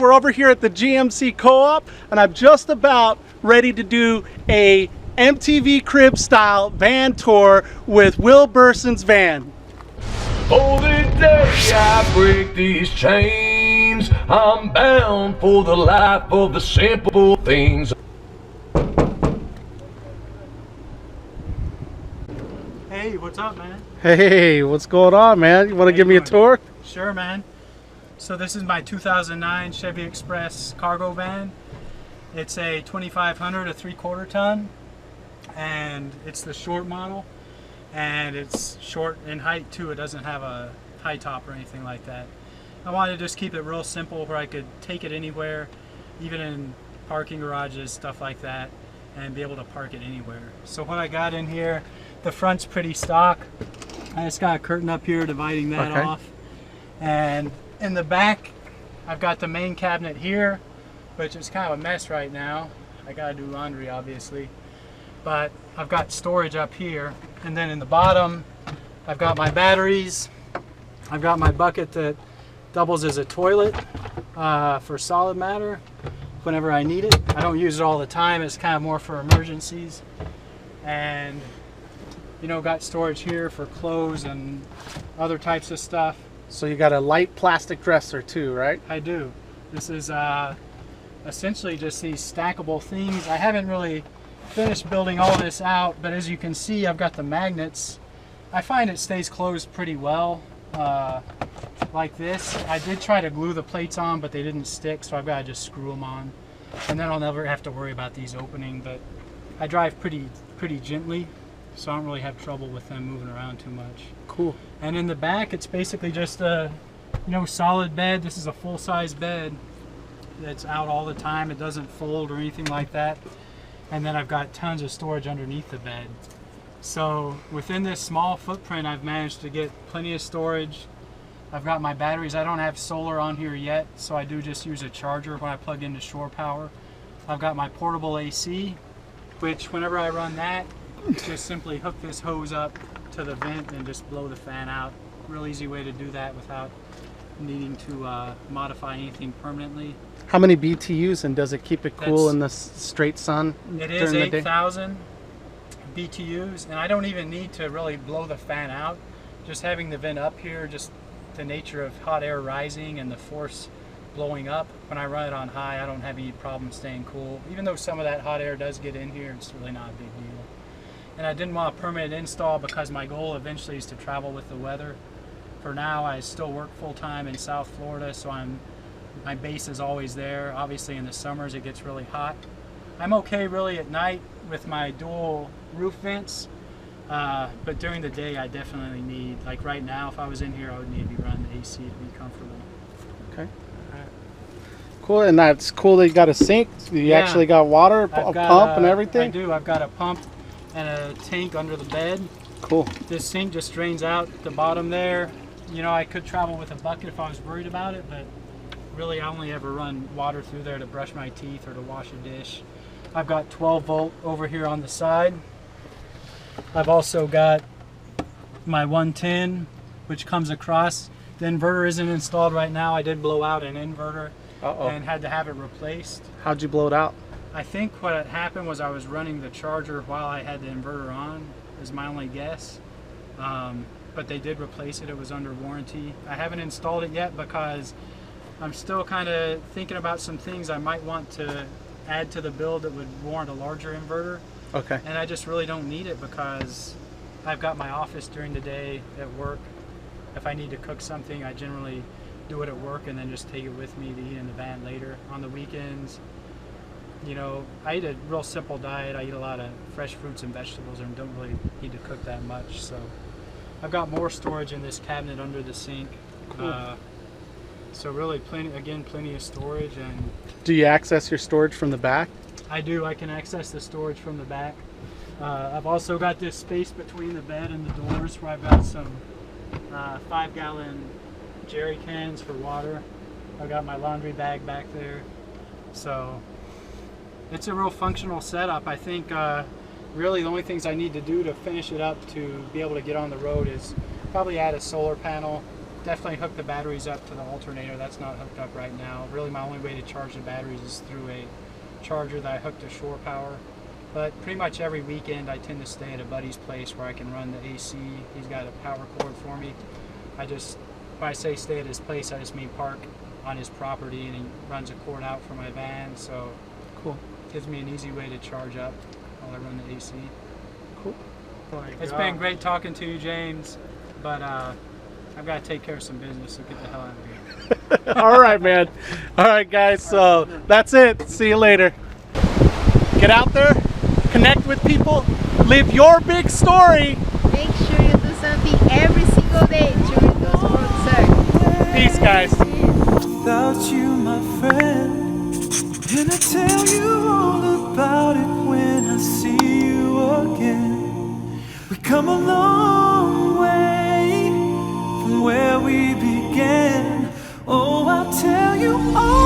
we're over here at the GMC Co-op, and I'm just about ready to do a MTV crib style van tour with Will Burson's van. For the day I break these chains, I'm bound for the life of the simple things. Hey, what's up, man? Hey, what's going on, man? You want to give me a tour? Sure, man. So this is my 2009 Chevy Express cargo van. It's a 2500, a 3/4 ton, and it's the short model, and it's short in height too. It doesn't have a high top or anything like that. I wanted to just keep it real simple where I could take it anywhere, even in parking garages, stuff like that, and be able to park it anywhere. So what I got in here, the front's pretty stock. I just got a curtain up here dividing that off. And in the back, I've got the main cabinet here, which is kind of a mess right now. I gotta do laundry, obviously. But I've got storage up here. And then in the bottom, I've got my batteries. I've got my bucket that doubles as a toilet for solid matter whenever I need it. I don't use it all the time. It's kind of more for emergencies. And you know, got storage here for clothes and other types of stuff. So you got a light plastic dresser too, right? I do. This is essentially just these stackable things. I haven't really finished building all this out, but as you can see, I've got the magnets. I find it stays closed pretty well, like this. I did try to glue the plates on, but they didn't stick, so I've got to just screw them on. And then I'll never have to worry about these opening, but I drive pretty gently, so I don't really have trouble with them moving around too much. Cool. And in the back, it's basically just a, solid bed. This is a full-size bed that's out all the time. It doesn't fold or anything like that. And then I've got tons of storage underneath the bed. So within this small footprint, I've managed to get plenty of storage. I've got my batteries. I don't have solar on here yet, so I do just use a charger when I plug into shore power. I've got my portable AC, which whenever I run that, just simply hook this hose up to the vent and just blow the fan out. Real easy way to do that without needing to modify anything permanently. How many BTUs, and does it keep it cool in the straight sun? It is 8,000 BTUs, and I don't even need to really blow the fan out. Just having the vent up here, just the nature of hot air rising and the force blowing up. When I run it on high, I don't have any problem staying cool. Even though some of that hot air does get in here, it's really not a big deal. And I didn't want a permanent install because my goal eventually is to travel with the weather. For now, I still work full-time in South Florida, so my base is always there. Obviously in the summers it gets really hot. I'm okay really at night with my dual roof vents, but during the day I definitely need, like right now, if I was in here I would need to be running the AC to be comfortable. Okay. Cool, and that's cool that you got a sink. You actually got water, a pump and everything? I do. I've got a pump and a tank under the bed. Cool. This sink just drains out the bottom there. I could travel with a bucket if I was worried about it, but really I only ever run water through there to brush my teeth or to wash a dish. I've got 12 volt over here on the side. I've also got my 110, which comes across. The inverter isn't installed right now. I did blow out an inverter and had to have it replaced. How'd you blow it out? I think what had happened was I was running the charger while I had the inverter on, is my only guess. But they did replace it. It was under warranty. I haven't installed it yet because I'm still kind of thinking about some things I might want to add to the build that would warrant a larger inverter. Okay. And I just really don't need it because I've got my office during the day at work. If I need to cook something, I generally do it at work and then just take it with me to eat in the van later. On the weekends, I eat a real simple diet. I eat a lot of fresh fruits and vegetables and don't really need to cook that much. So I've got more storage in this cabinet under the sink. Cool. So really plenty of storage. And do you access your storage from the back? I do. I can access the storage from the back. I've also got this space between the bed and the doors where I've got some 5-gallon jerry cans for water. I've got my laundry bag back there. So it's a real functional setup. I think really the only things I need to do to finish it up to be able to get on the road is probably add a solar panel definitely hook the batteries up to the alternator. That's not hooked up right now. Really, my only way to charge the batteries is through a charger that I hooked to shore power. But pretty much every weekend I tend to stay at a buddy's place where I can run the AC. He's got a power cord for me. When I say stay at his place, I just mean park on his property, and he runs a cord out for my van. So Cool. gives me an easy way to charge up while I run the AC. Cool. It's been great talking to you, James, but I've got to take care of some business, so get the hell out of here. All right, man. All right, guys. So that's it. See you later. Get out there, connect with people, live your big story. Make sure you do something every single day during those road search. Peace, guys. Without you, my friend, and I tell you all about it when I see you again. We come a long way from where we began. Oh, I'll tell you all